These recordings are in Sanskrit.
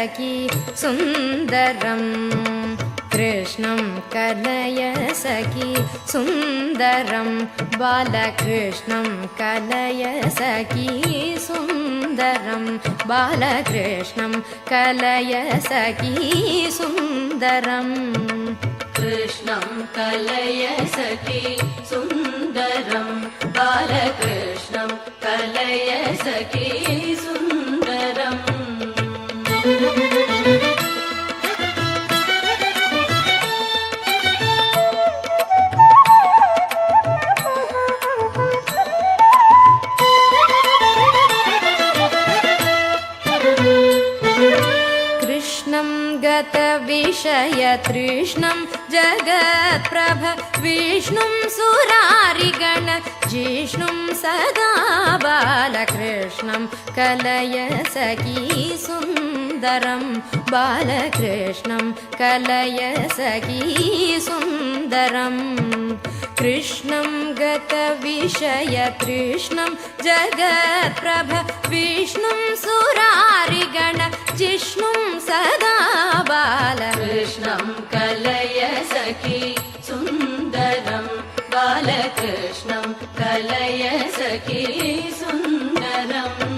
सखी सुन्दरम् कृष्णं कलय सखी सुन्दरं बालकृष्णं कलय सखी सुन्दरं बालकृष्णं कलय सखी सुन्दरम् कृष्णं कलय सखी सुन्दरं बालकृष्णं कलय सखी सुन्दरम् विषय तृष्णं जगत्प्रभ विष्णुं सुरारिगण जिष्णुं सदा बालकृष्णं कलय सखी सुन्दरं बालकृष्णं कलय सखी सुन्दरम् कृष्णं गतविषय तृष्णं जगत्प्रभ विष्णुं सुरारिगण जिष्णुं सदा बालकृष्णं कलय सखी सुन्दरं बालकृष्णं कलय सखी सुन्दरम्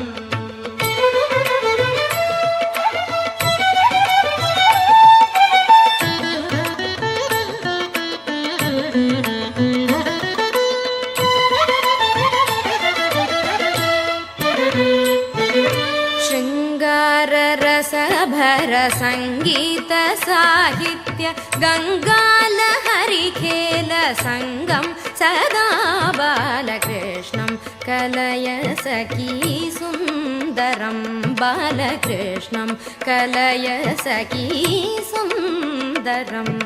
रसभर संगीत साहित्य गंगालहरि खेल संगम सदा बालकृष्णं कलय सखी सुन्दरं बालकृष्णं कलय सखी सुन्दरम्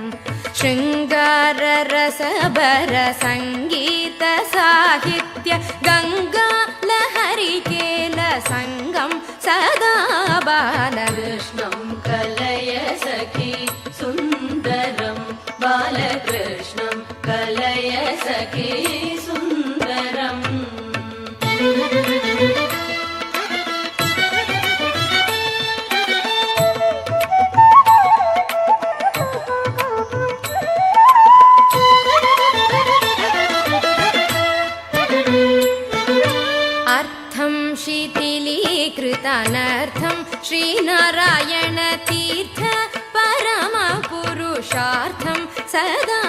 शृंगार रसभर संगीत साहित्य गंगालहरि खेल संगम सदा बालकृष्णं कलय सखी सुन्दरं बालकृष्णं कलय सखी सुन्दरम् शिथिलीकृतानर्थं श्रीनारायण तीर्थ परमपुरुषार्थं सदा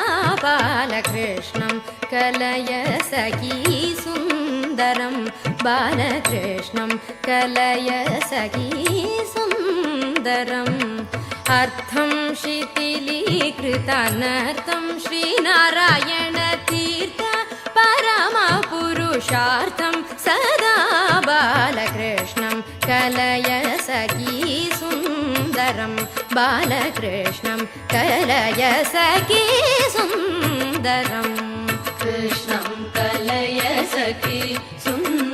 बालकृष्णं कलय सखी सुन्दरं बालकृष्णं कलय सखी सुन्दरम् अर्थं शिथिलीकृतानर्थं श्रीनारायण तीर्थ परमपुरुषार्थं सदा बालकृष्णं कलय सखी सुन्दरं बालकृष्णं कलय सखी सुन्दरम् कृष्णं कलय सखी सुन्दरम्